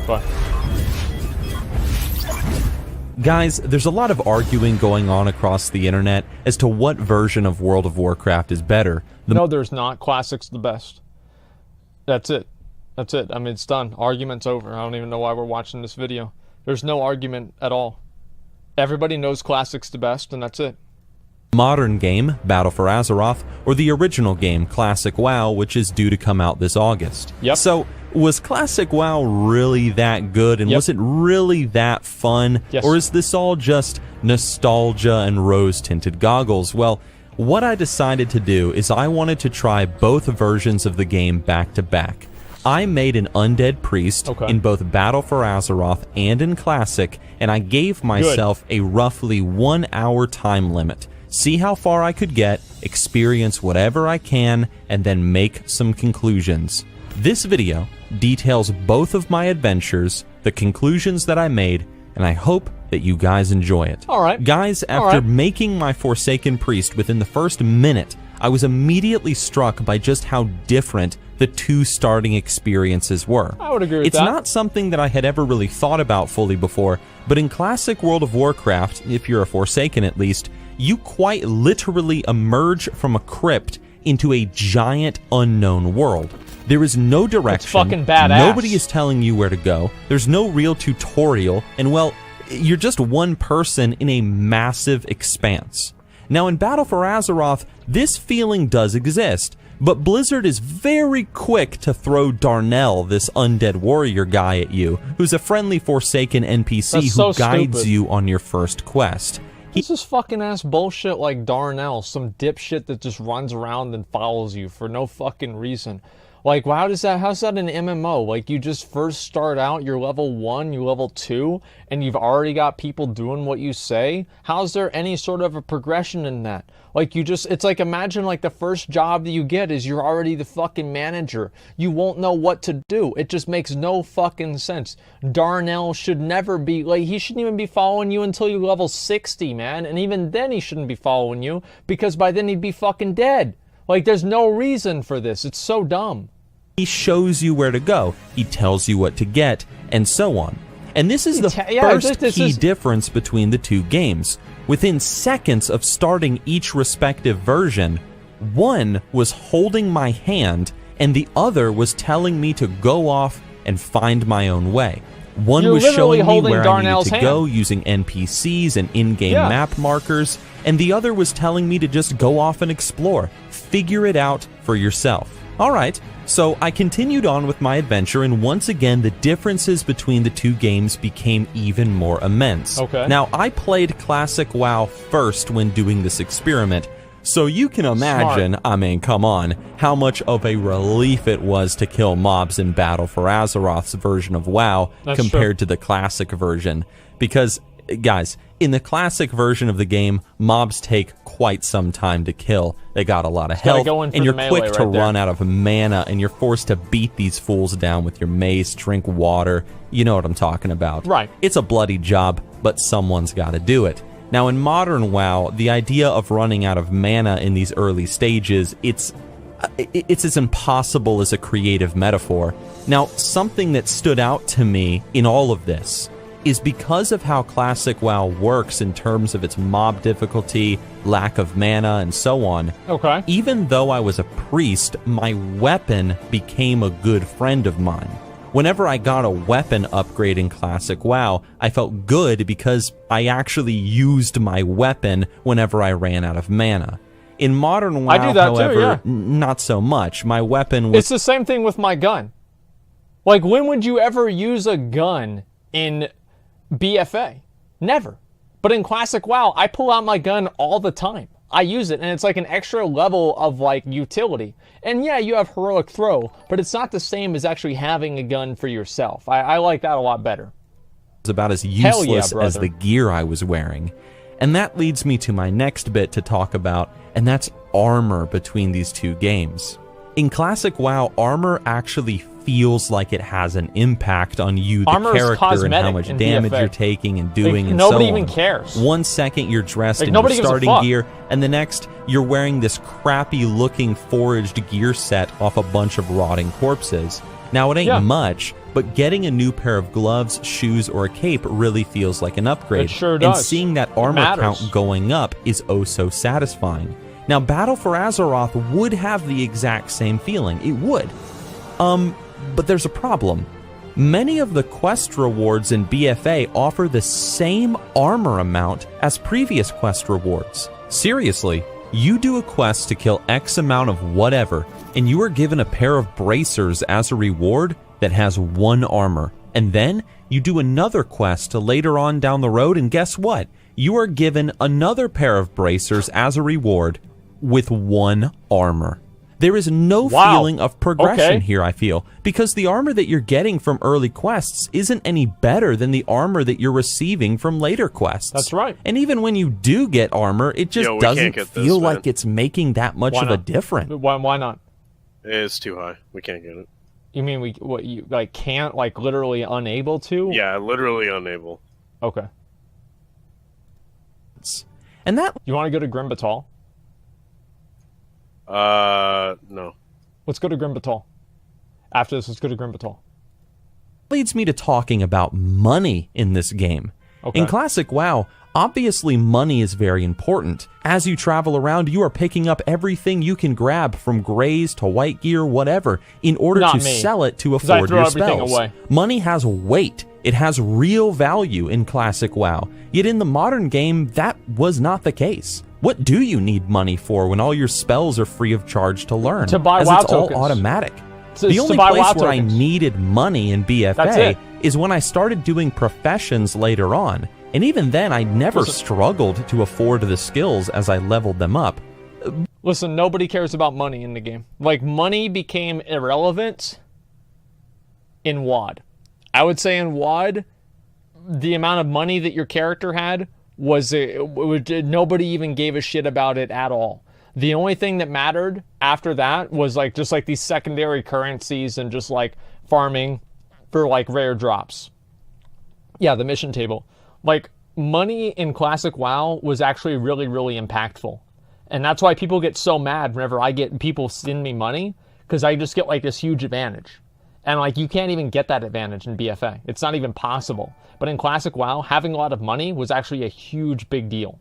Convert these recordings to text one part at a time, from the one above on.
Bye. Guys, there's a lot of arguing going on across the internet as to what version of World of Warcraft is better. No, there's not. Classic's the best. That's it. That's it. I mean, it's done. Argument's over. I don't even know why we're watching this video. There's no argument at all. Everybody knows Classic's the best, and that's it. Modern game, Battle for Azeroth, or the original game, Classic WoW, which is due to come out this August. Yep. So, was Classic WoW really that good, and was it really that fun? Yes. Or is this all just nostalgia and rose-tinted goggles? Well, what I decided to do is I wanted to try both versions of the game back to back. I made an undead priest in both Battle for Azeroth and in Classic, and I gave myself a roughly 1 hour time limit. See how far I could get, experience whatever I can, and then make some conclusions. This video details both of my adventures, the conclusions that I made, and I hope that you guys enjoy it. Alright. Guys, after making my Forsaken Priest within the first minute, I was immediately struck by just how different the two starting experiences were. I would agree with It's that. not something that I had ever really thought about fully before, but in classic World of Warcraft, if you're a Forsaken at least, you quite literally emerge from a crypt into a giant unknown world. There is no direction. It's fucking badass. Nobody is telling you where to go. There's no real tutorial, and well, you're just one person in a massive expanse. Now in Battle for Azeroth, this feeling does exist, but Blizzard is very quick to throw Darnell, this undead warrior guy, at you, who's a friendly Forsaken NPC who guides you on your first quest. This is fucking ass bullshit like Darnell, some dipshit that just runs around and follows you for no fucking reason. Like, how's that an MMO? Like, you just first start out, you're level 1, you level 2, and you've already got people doing what you say? How's there any sort of a progression in that? Like, it's like, imagine like the first job that you get is you're already the fucking manager. You won't know what to do. It just makes no fucking sense. Darnell should never be, like, he shouldn't even be following you until you level 60, man. And even then he shouldn't be following you, because by then he'd be fucking dead. Like, there's no reason for this. It's so dumb. He shows you where to go, he tells you what to get, and so on. And this is the first key difference between the two games. Within seconds of starting each respective version, one was holding my hand, and the other was telling me to go off and find my own way. One was showing me where I needed to go using NPCs and in-game map markers, and the other was telling me to just go off and explore. Figure it out for yourself. Alright, so I continued on with my adventure, and once again the differences between the two games became even more immense. Now, I played Classic WoW first when doing this experiment, so you can imagine, I mean, come on, how much of a relief it was to kill mobs in Battle for Azeroth's version of WoW compared to the Classic version. Because, guys, in the Classic version of the game, mobs take quite some time to kill. They got a lot of health, and you're quick to run out of mana, and you're forced to beat these fools down with your mace, drink water. You know what I'm talking about. Right. It's a bloody job, but someone's got to do it. Now, in modern WoW, the idea of running out of mana in these early stages, it's as impossible as a creative metaphor. Now, something that stood out to me in all of this is because of how Classic WoW works in terms of its mob difficulty, lack of mana, and so on. Even though I was a priest, my weapon became a good friend of mine. Whenever I got a weapon upgrade in Classic WoW, I felt good because I actually used my weapon whenever I ran out of mana. In modern WoW, I do that however, too, not so much. My weapon was... It's the same thing with my gun. Like, when would you ever use a gun in BFA? Never. But in Classic WoW, I pull out my gun all the time. I use it, and it's like an extra level of, like, utility. And yeah, you have Heroic Throw, but it's not the same as actually having a gun for yourself. I like that a lot better. It's about as useless as the gear I was wearing. And that leads me to my next bit to talk about, and that's armor between these two games. In Classic WoW, armor actually feels like it has an impact on you, the character, and how much damage you're taking and doing, and so on. Nobody even cares. 1 second you're dressed in your starting gear, and the next you're wearing this crappy-looking foraged gear set off a bunch of rotting corpses. Now, it ain't much, but getting a new pair of gloves, shoes, or a cape really feels like an upgrade. It sure does. And seeing that armor count going up is oh so satisfying. Now, Battle for Azeroth would have the exact same feeling. It would. But there's a problem. Many of the quest rewards in BFA offer the same armor amount as previous quest rewards. Seriously, you do a quest to kill X amount of whatever, and you are given a pair of bracers as a reward that has 1 armor. And then you do another quest to later on down the road, and guess what? You are given another pair of bracers as a reward with 1 armor. There is no feeling of progression here, I feel, because the armor that you're getting from early quests isn't any better than the armor that you're receiving from later quests. That's right. And even when you do get armor, it just doesn't feel like it's making that much of a difference. Why not? It's too high. We can't get it. You mean you like can't, like literally unable to? Yeah, literally unable. Okay. And that... You want to go to Grim Batal? No. Let's go to Grim Batal. After this, let's go to Grim Batal. Leads me to talking about money in this game. Okay. In Classic WoW, obviously money is very important. As you travel around, you are picking up everything you can grab, from grays to white gear, whatever, in order to sell it to afford your spells. Away. Money has weight. It has real value in Classic WoW. Yet in the modern game, that was not the case. What do you need money for when all your spells are free of charge to learn? To buy as WoW it's tokens. all automatic. The only place where I needed money in BFA is when I started doing professions later on. And even then, I never struggled to afford the skills as I leveled them up. Listen, nobody cares about money in the game. Like, money became irrelevant in WoD. I would say in WoD, the amount of money that your character had was nobody even gave a shit about it at all. The only thing that mattered after that was like just like these secondary currencies and just like farming for like rare drops. Yeah, the mission table. Like, money in Classic WoW was actually really, really impactful. And that's why people get so mad whenever I get people send me money, because I just get like this huge advantage. And like, you can't even get that advantage in BFA. It's not even possible. But in Classic WoW, having a lot of money was actually a huge big deal.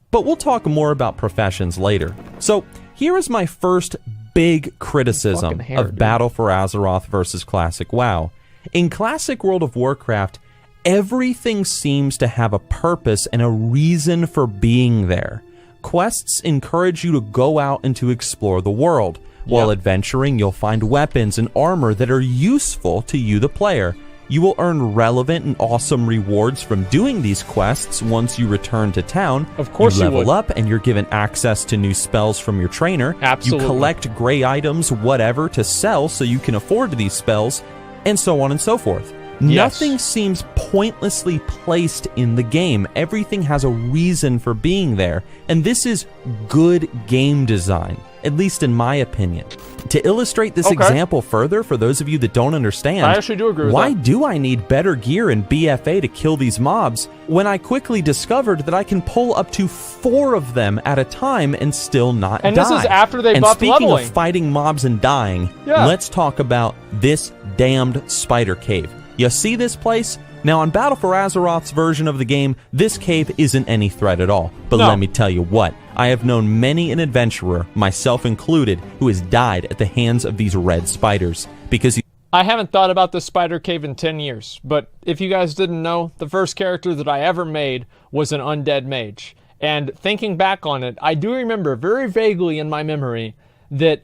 But we'll talk more about professions later. So here is my first big criticism of Battle for Azeroth versus Classic WoW. In Classic World of Warcraft, everything seems to have a purpose and a reason for being there. Quests encourage you to go out and to explore the world. While adventuring, you'll find weapons and armor that are useful to you, the player. You will earn relevant and awesome rewards from doing these quests once you return to town. Of course you level up and you're given access to new spells from your trainer. Absolutely. You collect gray items, whatever, to sell so you can afford these spells, and so on and so forth. Nothing seems pointlessly placed in the game. Everything has a reason for being there, and this is good game design, at least in my opinion. To illustrate this example further, for those of you that don't understand, I actually do agree with why that. do I need better gear in BFA to kill these mobs when I quickly discovered that I can pull up to 4 of them at a time and still not die? And this is after they buffed speaking leveling. of fighting mobs and dying, let's talk about this damned spider cave. You see this place? Now, on Battle for Azeroth's version of the game, this cave isn't any threat at all. But let me tell you what, I have known many an adventurer, myself included, who has died at the hands of these red spiders. Because I haven't thought about the spider cave in 10 years, but if you guys didn't know, the first character that I ever made was an undead mage. And thinking back on it, I do remember very vaguely in my memory that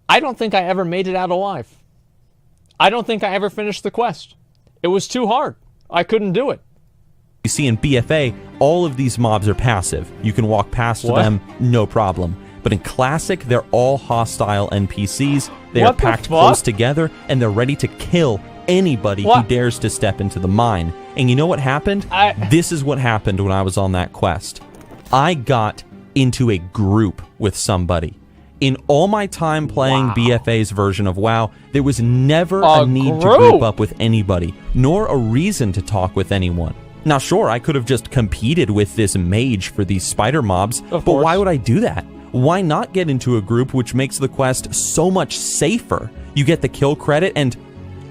I don't think I ever made it out alive. I don't think I ever finished the quest. It was too hard. I couldn't do it. You see, in BFA, all of these mobs are passive. You can walk past them, no problem. But in Classic, they're all hostile NPCs. They are packed close together, and they're ready to kill anybody who dares to step into the mine. And you know what happened? This is what happened when I was on that quest. I got into a group with somebody. In all my time playing BFA's version of WoW, there was never a need to group up with anybody, nor a reason to talk with anyone. Now sure, I could have just competed with this mage for these spider mobs, but why would I do that? Why not get into a group which makes the quest so much safer? You get the kill credit, and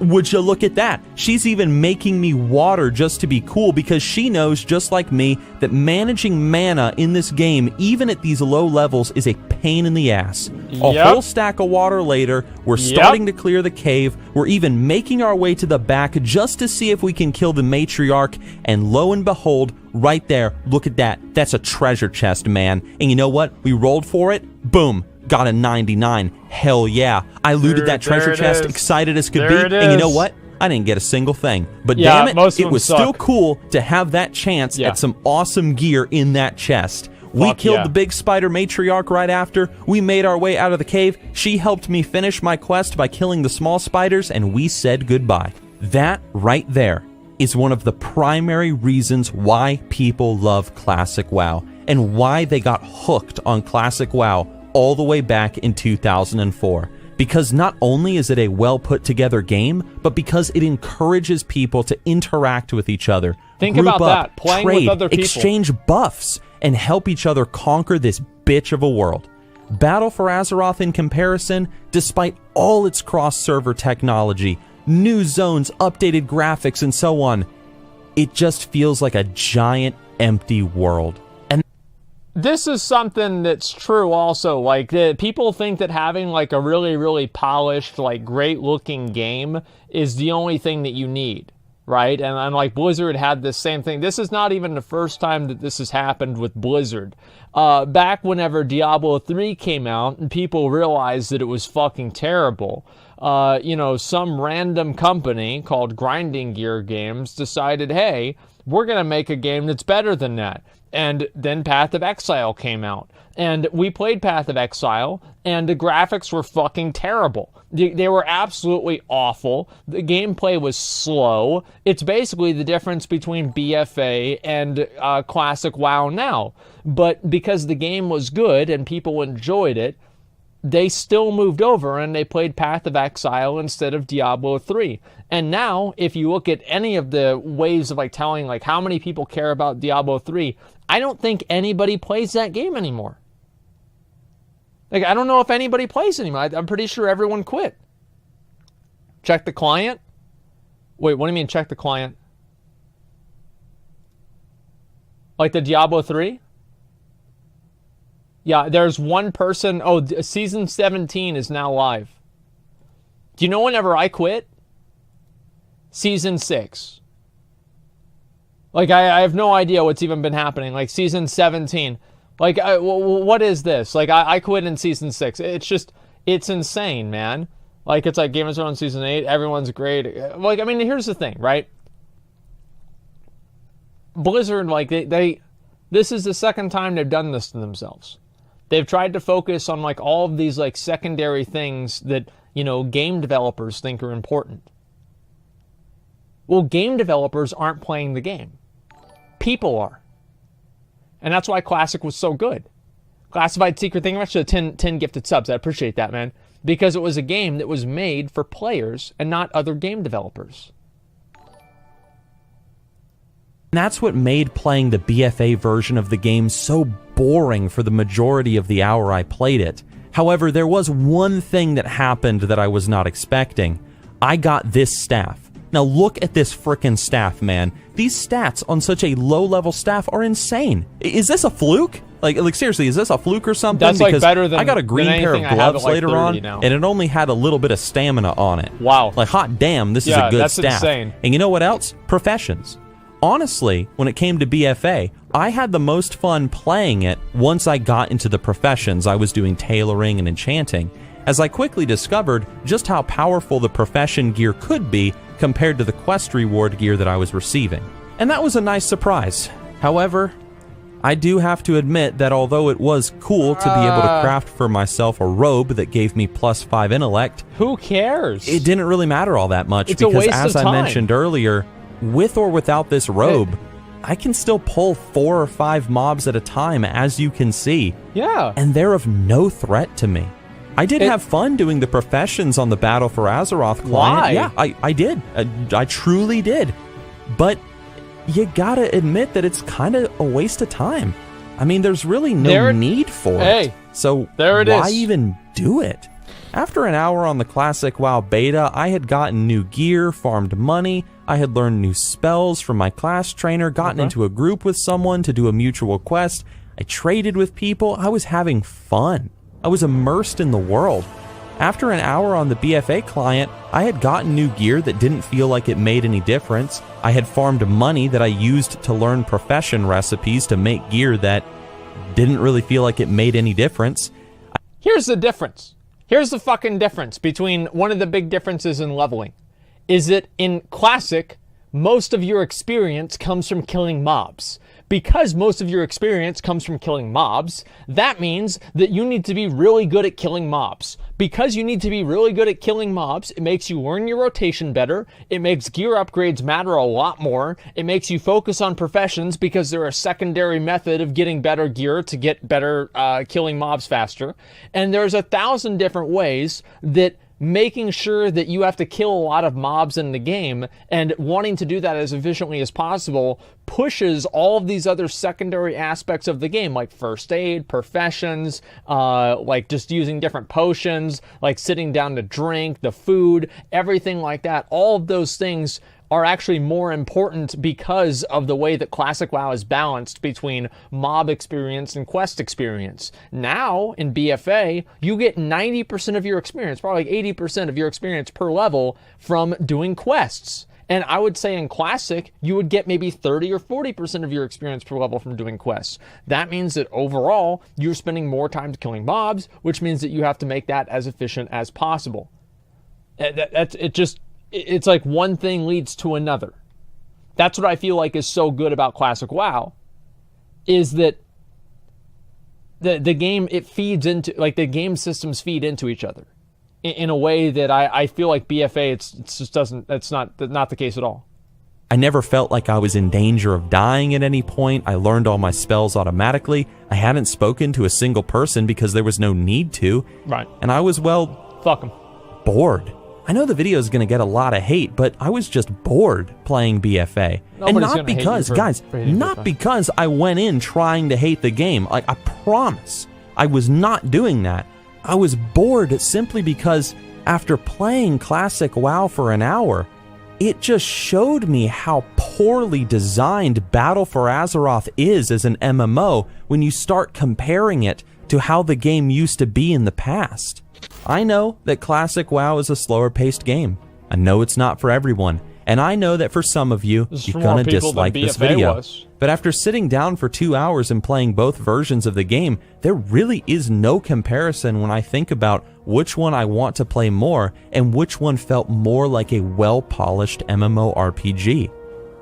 would you look at that? She's even making me water just to be cool because she knows, just like me, that managing mana in this game, even at these low levels, is a pain in the ass. A whole stack of water later, we're starting to clear the cave. We're even making our way to the back just to see if we can kill the matriarch. And lo and behold, right there, look at that. That's a treasure chest, man. And you know what? We rolled for it. Boom. Got a 99. Hell yeah. I looted that treasure chest, excited as could be. And you know what? I didn't get a single thing. But damn it, it was still cool to have that chance at some awesome gear in that chest. We killed the big spider matriarch right after. We made our way out of the cave. She helped me finish my quest by killing the small spiders, and we said goodbye. That right there is one of the primary reasons why people love Classic WoW and why they got hooked on Classic WoW all the way back in 2004. Because not only is it a well put together game, but because it encourages people to interact with each other. Think about that, playing with other people. Exchange buffs, and help each other conquer this bitch of a world. Battle for Azeroth, in comparison, despite all its cross-server technology, new zones, updated graphics, and so on, it just feels like a giant empty world. This is something that's true also. Like, people think that having like a really, really polished, like great looking game is the only thing that you need, right? And like Blizzard had this same thing. This is not even the first time that this has happened with Blizzard. Back whenever Diablo 3 came out and people realized that it was fucking terrible, you know, some random company called Grinding Gear Games decided, hey, we're going to make a game that's better than that. And then Path of Exile came out. And we played Path of Exile, and the graphics were fucking terrible. They were absolutely awful. The gameplay was slow. It's basically the difference between BFA and Classic WoW now. But because the game was good and people enjoyed it, they still moved over and they played Path of Exile instead of Diablo 3. And now, if you look at any of the ways of like telling like how many people care about Diablo 3, I don't think anybody plays that game anymore. Like, I don't know if anybody plays anymore. I'm pretty sure everyone quit. Check the client? Wait, what do you mean check the client? Like the Diablo 3? Yeah, there's one person. Oh, season 17 is now live. Do you know whenever I quit? Season 6. Like, I have no idea what's even been happening. Like, season 17. Like, what is this? Like, I quit in season 6. It's just, it's insane, man. Like, it's like Game of Thrones season 8. Everyone's great. Like, I mean, here's the thing, right? Blizzard, like, this is the second time they've done this to themselves. They've tried to focus on, like, all of these, like, secondary things that, you know, game developers think are important. Well, game developers aren't playing the game. People are. And that's why Classic was so good. Classified Secret, thank you much for the 10 gifted subs. I appreciate that, man. Because it was a game that was made for players and not other game developers. And that's what made playing the BFA version of the game so boring for the majority of the hour I played it. However, there was one thing that happened that I was not expecting. I got this staff. Now look at this frickin' staff, man. These stats on such a low-level staff are insane. Is this a fluke? Like seriously, is this a fluke or something? That's like better than I got a green pair of gloves later on, and it only had a little bit of stamina on it. Wow. Like, hot damn, this is a good that's staff. Insane. And you know what else? Professions. Honestly, when it came to BFA, I had the most fun playing it once I got into the professions. I was doing tailoring and enchanting, as I quickly discovered just how powerful the profession gear could be compared to the quest reward gear that I was receiving. And that was a nice surprise. However, I do have to admit that although it was cool to be able to craft for myself a robe that gave me +5 intellect, who cares? It didn't really matter all that much, it's because a waste as of time. I mentioned earlier, with or without this robe, I can still pull 4 or 5 mobs at a time, as you can see. Yeah. And they're of no threat to me. I did have fun doing the professions on the Battle for Azeroth client. Why? Yeah, I did. I truly did. But you gotta admit that it's kind of a waste of time. I mean, there's really no need for it. So there it why is. even do it? After an hour on the Classic WoW beta, I had gotten new gear, farmed money, I had learned new spells from my class trainer, gotten into a group with someone to do a mutual quest, I traded with people, I was having fun. I was immersed in the world. After an hour on the BFA client, I had gotten new gear that didn't feel like it made any difference. I had farmed money that I used to learn profession recipes to make gear that didn't really feel like it made any difference. Here's the difference. Here's the fucking difference between one of the big differences in leveling. Is that in Classic, most of your experience comes from killing mobs. Because most of your experience comes from killing mobs, that means that you need to be really good at killing mobs. Because you need to be really good at killing mobs, it makes you learn your rotation better, it makes gear upgrades matter a lot more, it makes you focus on professions because they're a secondary method of getting better gear to get better killing mobs faster. And there's 1,000 different ways that making sure that you have to kill a lot of mobs in the game and wanting to do that as efficiently as possible pushes all of these other secondary aspects of the game, like first aid, professions, like just using different potions, like sitting down to drink, the food, everything like that. All of those things are actually more important because of the way that Classic WoW is balanced between mob experience and quest experience. Now, in BFA, you get 90% of your experience, probably like 80% of your experience per level from doing quests. And I would say in Classic, you would get maybe 30 or 40% of your experience per level from doing quests. That means that overall, you're spending more time killing mobs, which means that you have to make that as efficient as possible. It's like one thing leads to another. That's what I feel like is so good about Classic WoW, is that the game, it feeds into, like the game systems feed into each other in a way that I feel like BFA, it's not the case at all. I never felt like I was in danger of dying at any point. I learned all my spells automatically. I hadn't spoken to a single person because there was no need to. Right. And I was, well, fuck 'em, bored. I know the video is going to get a lot of hate, but I was just bored playing BFA. Nobody's and not because, guys, not because I went in trying to hate the game. Like, I promise, I was not doing that. I was bored simply because after playing Classic WoW for an hour, it just showed me how poorly designed Battle for Azeroth is as an MMO when you start comparing it to how the game used to be in the past. I know that Classic WoW is a slower paced game. I know it's not for everyone, and I know that for some of you, you're gonna dislike this video. But after sitting down for 2 hours and playing both versions of the game, there really is no comparison when I think about which one I want to play more and which one felt more like a well-polished MMORPG.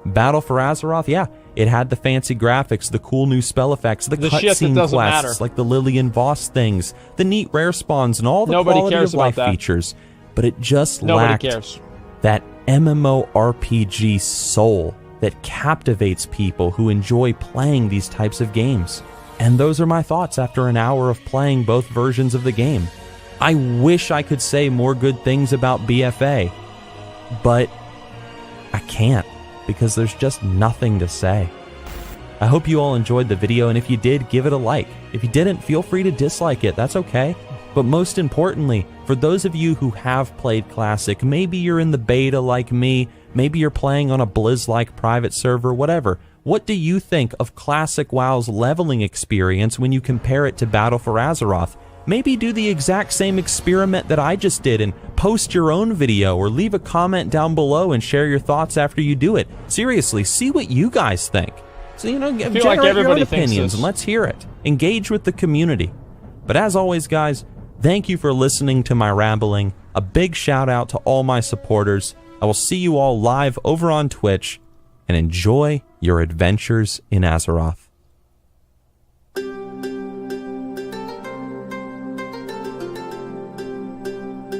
Battle for Azeroth, yeah, it had the fancy graphics, the cool new spell effects, the cutscene quests, like the Lillian Voss things, the neat rare spawns, and all the quality of life features. But it just lacked that MMORPG soul that captivates people who enjoy playing these types of games. And those are my thoughts after an hour of playing both versions of the game. I wish I could say more good things about BFA, but I can't, because there's just nothing to say. I hope you all enjoyed the video, and if you did, give it a like. If you didn't, feel free to dislike it, that's okay. But most importantly, for those of you who have played Classic, maybe you're in the beta like me, maybe you're playing on a Blizz-like private server, whatever. What do you think of Classic WoW's leveling experience when you compare it to Battle for Azeroth? Maybe do the exact same experiment that I just did and post your own video, or leave a comment down below and share your thoughts after you do it. Seriously, see what you guys think. So, generate like your own opinions and let's hear it. Engage with the community. But as always, guys, thank you for listening to my rambling. A big shout out to all my supporters. I will see you all live over on Twitch, and enjoy your adventures in Azeroth.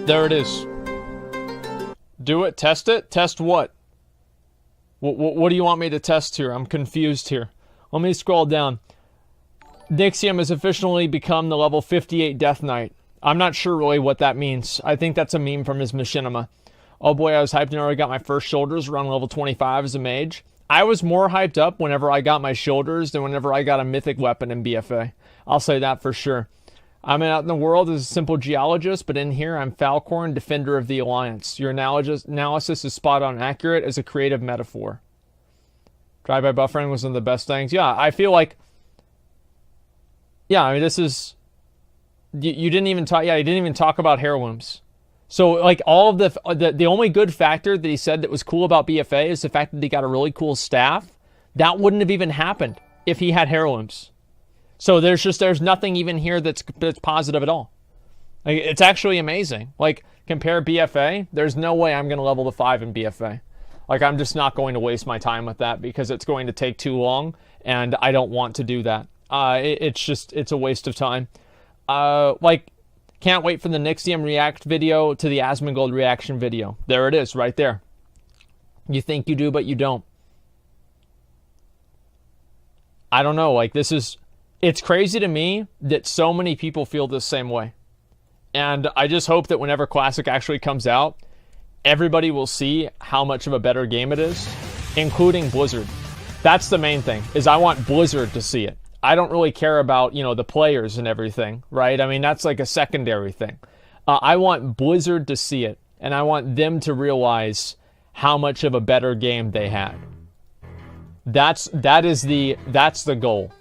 There it is. Do it. Test it. Test what? What do you want me to test here? I'm confused here. Let me scroll down. Nixxiom has officially become the level 58 Death Knight. I'm not sure really what that means. I think that's a meme from his machinima. Oh boy, I was hyped whenever I got my first shoulders around level 25 as a mage. I was more hyped up whenever I got my shoulders than whenever I got a mythic weapon in BFA. I'll say that for sure. I'm out in the world as a simple geologist, but in here I'm Falcorn, defender of the Alliance. Your analysis is spot on accurate as a creative metaphor. Drive-by buffering was one of the best things. Yeah, I feel like... Yeah, I mean, this is... You didn't even talk... Yeah, you didn't even talk about heirlooms. So, like, all of the only good factor that he said that was cool about BFA is the fact that he got a really cool staff. That wouldn't have even happened if he had heirlooms. So there's nothing even here that's positive at all. Like, it's actually amazing. Like, compare BFA, there's no way I'm going to level to 5 in BFA. Like, I'm just not going to waste my time with that because it's going to take too long, and I don't want to do that. It's a waste of time. Like, can't wait for the Nixxiom react video to the Asmongold reaction video. There it is, right there. You think you do, but you don't. I don't know, like, it's crazy to me that so many people feel the same way. And I just hope that whenever Classic actually comes out, everybody will see how much of a better game it is, including Blizzard. That's the main thing, is I want Blizzard to see it. I don't really care about, you know, the players and everything, right? I mean, that's like a secondary thing. I want Blizzard to see it, and I want them to realize how much of a better game they had. That's the goal.